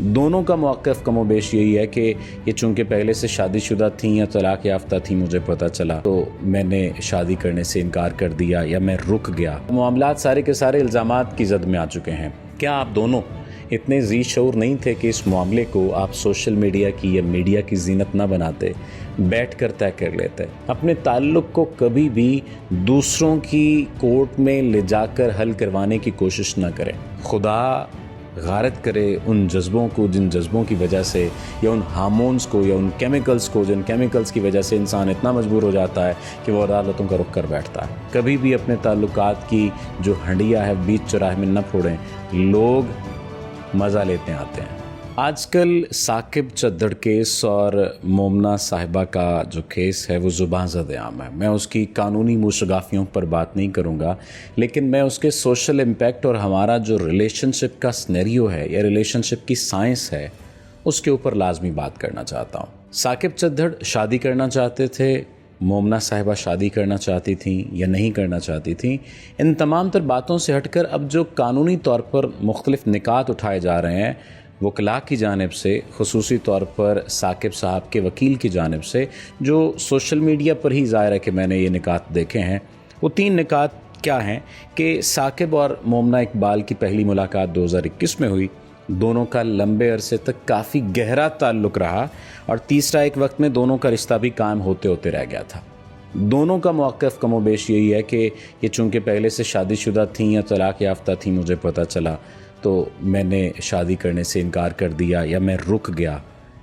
दोनों का मौक़िफ़ कमोबेश यही है कि ये चूँकि पहले से शादीशुदा थीं या तलाक़ याफ्ता थीं, मुझे पता चला तो मैंने शादी करने से इनकार कर दिया या मैं रुक गया। मामलात सारे के सारे इल्ज़ामात की ज़द में आ चुके हैं। क्या आप दोनों इतने ज़ी शऊर नहीं थे कि इस मामले को आप सोशल मीडिया की या मीडिया की ज़ीनत ना बनाते, बैठ कर तय कर लेते? अपने ताल्लुक़ को कभी भी दूसरों की कोर्ट में ले जाकर हल करवाने की कोशिश ना करें। खुदा गारत करे उन जज्बों को जिन जज्बों की वजह से, या उन हार्मोन्स को या उन केमिकल्स को जिन केमिकल्स की वजह से इंसान इतना मजबूर हो जाता है कि वो अदालतों का रुख कर बैठता है। कभी भी अपने ताल्लुकात की जो हंडिया है बीच चौराहे में न फोड़ें। लोग मज़ा लेते आते हैं। आजकल साकिब चद्दड़ केस और मोमना साहिबा का जो केस है वो ज़ुबान ज़द-ए-आम है। मैं उसकी कानूनी मुशगाफियों पर बात नहीं करूँगा, लेकिन मैं उसके सोशल इम्पैक्ट और हमारा जो रिलेशनशिप का सिनेरियो है या रिलेशनशिप की साइंस है उसके ऊपर लाजमी बात करना चाहता हूँ। साकिब चद्दड़ शादी करना चाहते थे, मोमना साहिबा शादी करना चाहती थी या नहीं करना चाहती थी। इन तमाम तर बातों से हटकर अब जो कानूनी तौर पर मुख्तलिफ निकात उठाए जा रहे हैं वकला की जानिब से, खुसूसी तौर पर साकिब साहब के वकील की जानिब से, जो सोशल मीडिया पर ही ज़ाहिर है कि मैंने ये निकात देखे हैं। वो 3 निकात क्या हैं कि साकिब और मोमना इकबाल की पहली मुलाकात 2021 में हुई। दोनों का लंबे अरसे तक काफ़ी गहरा ताल्लुक़ रहा और तीसरा एक वक्त में दोनों का रिश्ता भी कायम होते होते रह गया था। दोनों का मौक़िफ़ कमोबेश यही है कि ये चूँकि पहले से शादीशुदा थीं या तलाक़ याफ्ता थीं, मुझे पता चला तो मैंने शादी करने से इनकार कर दिया या मैं रुक गया।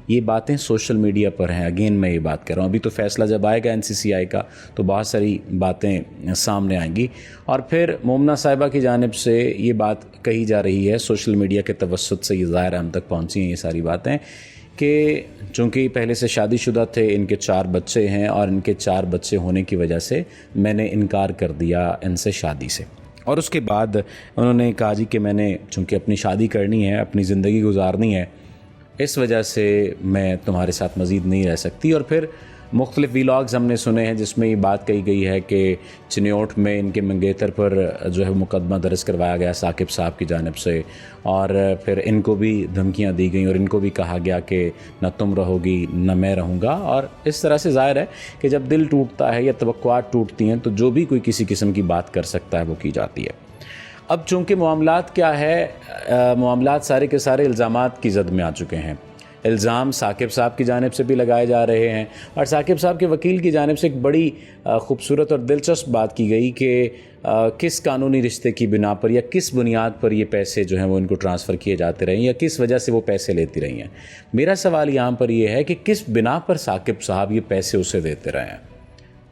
ये बातें सोशल मीडिया पर हैं। अगेन मैं ये बात कर रहा हूँ, अभी तो फ़ैसला जब आएगा एनसीसीआई का तो बहुत सारी बातें सामने आएंगी। और फिर मोमना साहिबा की जानिब से ये बात कही जा रही है, सोशल मीडिया के तवस्सुत से ये ज़ाहिर हम तक पहुँची हैं ये सारी बातें, कि चूँकि पहले से शादीशुदा थे, इनके 4 बच्चे हैं और इनके 4 बच्चे होने की वजह से मैंने इनकार कर दिया इनसे शादी से। और उसके बाद उन्होंने कहा जी कि मैंने चूँकि अपनी शादी करनी है, अपनी ज़िंदगी गुजारनी है, इस वजह से मैं तुम्हारे साथ मज़ीद नहीं रह सकती। और फिर मुख्तलिफ़ व्लॉग्स हमने सुने हैं जिसमें ये बात कही गई है कि चिन्योट में इनके मंगेतर पर जो है मुकदमा दर्ज करवाया गया साकिब साहब की जानिब से, और फिर इनको भी धमकियां दी गई और इनको भी कहा गया कि न तुम रहोगी न मैं रहूँगा। और इस तरह से ज़ाहिर है कि जब दिल टूटता है या तवक्कुआत टूटती हैं तो जो भी कोई किसी किस्म की बात कर सकता है वो की जाती है। अब चूँकि मामलात क्या है, मामलात सारे के सारे इल्ज़ामात की ज़द में आ चुके हैं। इल्ज़ाम साकिब साहब की जानिब से भी लगाए जा रहे हैं और साकिब साहब के वकील की जानिब से एक बड़ी खूबसूरत और दिलचस्प बात की गई कि किस कानूनी रिश्ते की बिना पर या किस बुनियाद पर ये पैसे जो हैं वो इनको ट्रांसफ़र किए जाते रहे या किस वजह से वो पैसे लेती रही हैं। मेरा सवाल यहाँ पर यह है कि किस बिना पर साकिब साहब ये पैसे उसे देते रहे हैं।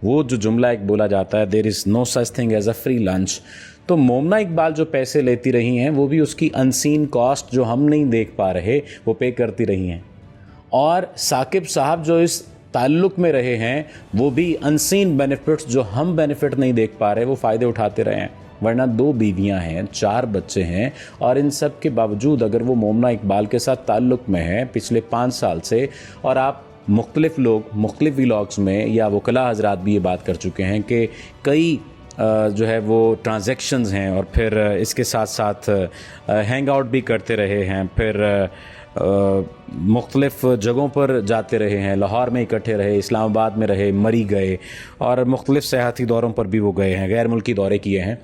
वो जो जुमला एक बोला जाता है, there is no such thing as a free lunch, तो मोमना इकबाल जो पैसे लेती रही हैं वो भी उसकी अनसीन कॉस्ट जो हम नहीं देख पा रहे वो पे करती रही हैं, और साकिब साहब जो इस ताल्लुक़ में रहे हैं वो भी अनसीन बेनिफिट्स जो हम बेनिफिट नहीं देख पा रहे वो फ़ायदे उठाते रहे हैं। वरना 2 बीवियां हैं, 4 बच्चे हैं, और इन सब के बावजूद अगर वो मोमना इकबाल के साथ ताल्लुक़ में है पिछले 5 साल से, और आप मुख्तलिफ़ लोग मुख्तलिफ़ व्लॉग्स में या वकला हज़रात भी ये बात कर चुके हैं कि कई जो है वो ट्रांजैक्शंस हैं, और फिर इसके साथ साथ हैंग आउट भी करते रहे हैं, फिर मुख्तलिफ़ जगहों पर जाते रहे हैं, लाहौर में इकट्ठे रहे, इस्लामाबाद में रहे, मरी गए, और मुख्तलिफ़ सियाहती दौरों पर भी वो गए हैं, गैर मुल्की दौरे किए हैं।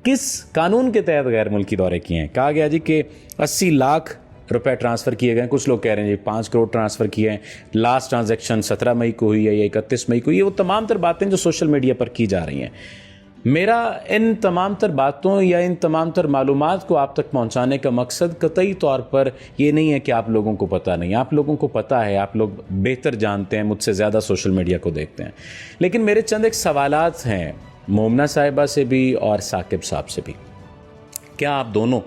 किस कानून के तहत गैर मुल्की दौरे किए हैं? कहा गया जी कि 80 लाख रुपए ट्रांसफ़र किए गए। कुछ लोग कह रहे हैं जी 5 करोड़ ट्रांसफ़र किए हैं। लास्ट ट्रांजैक्शन 17 मई को हुई है या 31 मई को। ये वो तमाम तर बातें जो सोशल मीडिया पर की जा रही हैं। मेरा इन तमाम तर बातों या इन तमाम तर मालूमात को आप तक पहुंचाने का मकसद कतई तौर पर ये नहीं है कि आप लोगों को पता नहीं। आप लोगों को पता है, आप लोग बेहतर जानते हैं, मुझसे ज़्यादा सोशल मीडिया को देखते हैं। लेकिन मेरे चंद एक सवालात हैं मोमना साहिबा से भी और साकिब साहब से भी। क्या आप दोनों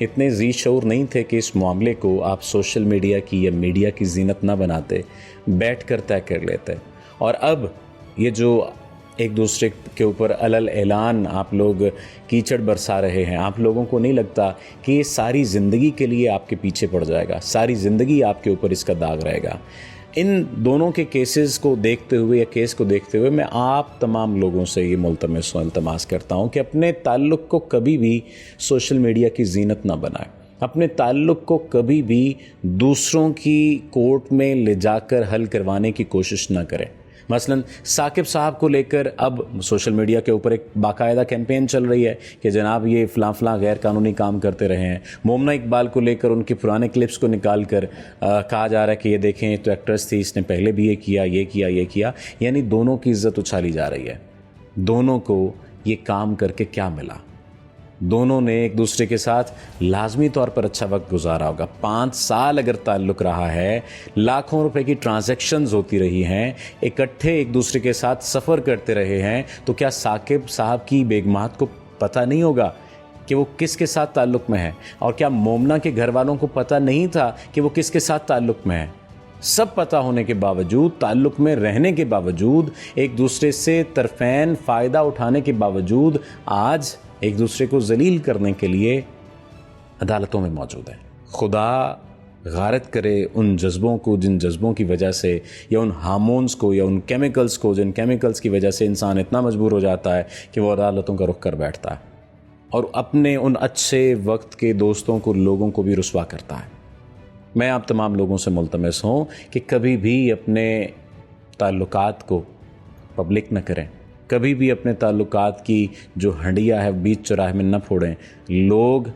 इतने ज़ी शऊर नहीं थे कि इस मामले को आप सोशल मीडिया की या मीडिया की ज़ीनत ना बनाते, बैठ कर तय कर लेते? और अब ये जो एक दूसरे के ऊपर अलल ऐलान आप लोग कीचड़ बरसा रहे हैं, आप लोगों को नहीं लगता कि ये सारी ज़िंदगी के लिए आपके पीछे पड़ जाएगा, सारी ज़िंदगी आपके ऊपर इसका दाग रहेगा? इन दोनों के केसेस को देखते हुए या केस को देखते हुए मैं आप तमाम लोगों से ये मुल्तमस व इल्तमास करता हूँ कि अपने ताल्लुक़ को कभी भी सोशल मीडिया की ज़ीनत ना बनाएं, अपने ताल्लुक़ को कभी भी दूसरों की कोर्ट में ले जाकर हल करवाने की कोशिश ना करें। मसलन साकिब साहब को लेकर अब सोशल मीडिया के ऊपर एक बाकायदा कैंपेन चल रही है कि जनाब ये फ़लाँ गैर कानूनी काम करते रहे हैं। मोमना इकबाल को लेकर उनके पुराने क्लिप्स को निकाल कर कहा जा रहा है कि ये देखें तो एक्ट्रेस थी, इसने पहले भी ये किया, यानी दोनों की इज़्ज़त उछाली जा रही है। दोनों को ये काम करके क्या मिला? दोनों ने एक दूसरे के साथ लाजमी तौर पर अच्छा वक्त गुजारा होगा। 5 साल अगर ताल्लुक़ रहा है, लाखों रुपए की ट्रांजैक्शंस होती रही हैं, इकट्ठे एक दूसरे के साथ सफ़र करते रहे हैं, तो क्या साकिब साहब की बेगमात को पता नहीं होगा कि वो किसके साथ ताल्लुक़ में है? और क्या मोमना के घर वालों को पता नहीं था कि वो किसके साथ ताल्लुक़ में है? सब पता होने के बावजूद, ताल्लुक़ में रहने के बावजूद, एक दूसरे से तरफ़ैन फ़ायदा उठाने के बावजूद आज एक दूसरे को जलील करने के लिए अदालतों में मौजूद है। खुदा गारत करे उन जज्बों को जिन जज्बों की वजह से, या उन हार्मोन्स को, या उन केमिकल्स को जिन केमिकल्स की वजह से इंसान इतना मजबूर हो जाता है कि वो अदालतों का रुख कर बैठता है और अपने उन अच्छे वक्त के दोस्तों को, लोगों को भी रुस्वा करता है। मैं आप तमाम लोगों से मुल्तमस हूँ कि कभी भी अपने ताल्लुकात को पब्लिक न करें, कभी भी अपने ताल्लुकात की जो हंडिया है बीच चौराहे में न फोड़ें। लोग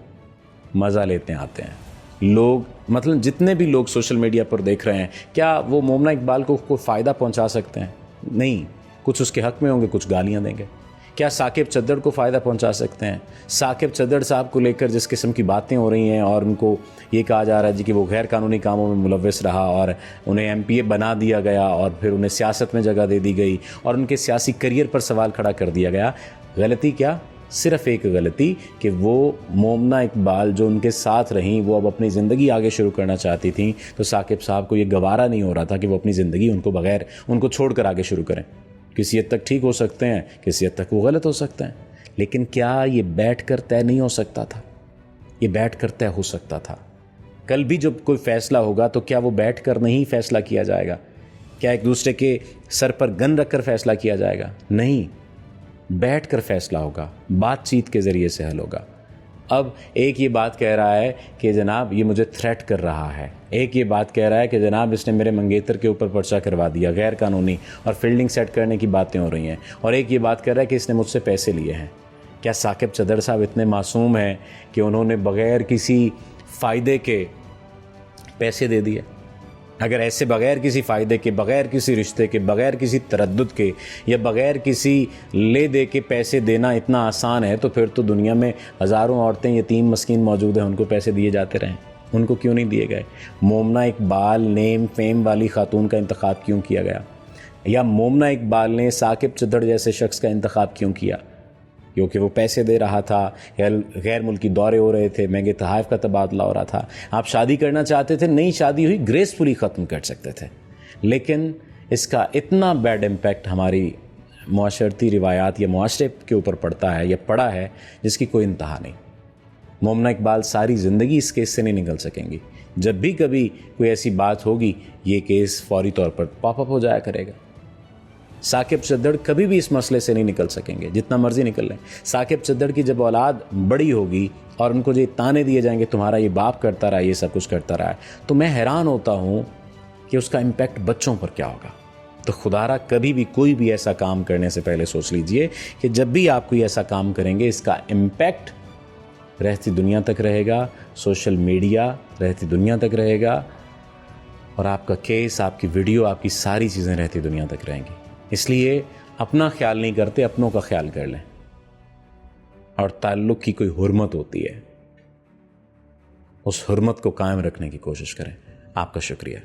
मज़ा लेते आते हैं, लोग मतलब जितने भी लोग सोशल मीडिया पर देख रहे हैं, क्या वो मोमना इकबाल को कोई फ़ायदा पहुंचा सकते हैं? नहीं। कुछ उसके हक़ में होंगे, कुछ गालियां देंगे। क्या साकिब चद्दड़ को फ़ायदा पहुंचा सकते हैं? साकिब चद्दड़ साहब को लेकर जिस किस्म की बातें हो रही हैं और उनको ये कहा जा रहा है जी कि वो गैर कानूनी कामों में मुलव्वस रहा और उन्हें MPA बना दिया गया और फिर उन्हें सियासत में जगह दे दी गई और उनके सियासी करियर पर सवाल खड़ा कर दिया गया। गलती क्या? सिर्फ़ एक गलती कि वो मोमना इकबाल जो उनके साथ रहीं, वो अब अपनी ज़िंदगी आगे शुरू करना चाहती थी, तो साकिब साहब को ये गवारा नहीं हो रहा था कि वो अपनी ज़िंदगी उनको छोड़ कर आगे शुरू करें। किसी हद तक ठीक हो सकते हैं, किसी हद तक वो गलत हो सकते हैं, लेकिन क्या ये बैठकर तय नहीं हो सकता था? ये बैठकर तय हो सकता था। कल भी जब कोई फ़ैसला होगा तो क्या वो बैठकर नहीं फ़ैसला किया जाएगा? क्या एक दूसरे के सर पर गन रखकर फ़ैसला किया जाएगा? नहीं, बैठकर फ़ैसला होगा, बातचीत के ज़रिए से हल होगा। अब एक ये बात कह रहा है कि जनाब ये मुझे थ्रेट कर रहा है, एक ये बात कह रहा है कि जनाब इसने मेरे मंगेतर के ऊपर पर्चा करवा दिया गैर कानूनी और फील्डिंग सेट करने की बातें हो रही हैं, और एक ये बात कह रहा है कि इसने मुझसे पैसे लिए हैं। क्या साकिब चद्दड़ साहब इतने मासूम हैं कि उन्होंने बग़ैर किसी फ़ायदे के पैसे दे दिए? अगर ऐसे बग़ैर किसी फ़ायदे के, बग़ैर किसी रिश्ते के, बग़ैर किसी तरद्दुद के या बग़ैर किसी ले दे के पैसे देना इतना आसान है, तो फिर तो दुनिया में हज़ारों औरतें यतीम मस्कीन मौजूद हैं, उनको पैसे दिए जाते रहें। उनको क्यों नहीं दिए गए? मोमना इकबाल नेम फेम वाली खातून का इंतखाब क्यों किया गया? या मोमना इकबाल ने साकिब चद्दड़ जैसे शख्स का इंतखाब क्यों किया? क्योंकि वो पैसे दे रहा था, या गैर मुल्की दौरे हो रहे थे, महंगे तहाफ़ का तबादला हो रहा था। आप शादी करना चाहते थे, नई शादी हुई, ग्रेसफुली ख़त्म कर सकते थे, लेकिन इसका इतना बैड इम्पैक्ट हमारी मुआशरती रिवायात या मुआशरे के ऊपर पड़ता है या पड़ा है जिसकी कोई इंतहा नहीं। मोमना इकबाल सारी ज़िंदगी इस केस से नहीं निकल सकेंगी। जब भी कभी कोई ऐसी बात होगी, ये केस फौरी तौर पर पॉपअप हो जाया करेगा। साकिब चद्दड़ कभी भी इस मसले से नहीं निकल सकेंगे, जितना मर्जी निकल लें। साकिब चद्दड़ की जब औलाद बड़ी होगी और उनको जो ताने दिए जाएंगे, तुम्हारा ये बाप करता रहा, ये सब कुछ करता रहा है, तो मैं हैरान होता हूँ कि उसका इम्पैक्ट बच्चों पर क्या होगा। तो खुदारा कभी भी कोई भी ऐसा काम करने से पहले सोच लीजिए कि जब भी आप कोई ऐसा काम करेंगे, इसका इम्पैक्ट रहती दुनिया तक रहेगा, सोशल मीडिया रहती दुनिया तक रहेगा, और आपका केस, आपकी वीडियो, आपकी सारी चीज़ें रहती दुनिया तक रहेंगी। इसलिए अपना ख्याल नहीं करते, अपनों का ख्याल कर लें। और ताल्लुक़ की कोई हुर्मत होती है, उस हुर्मत को कायम रखने की कोशिश करें। आपका शुक्रिया।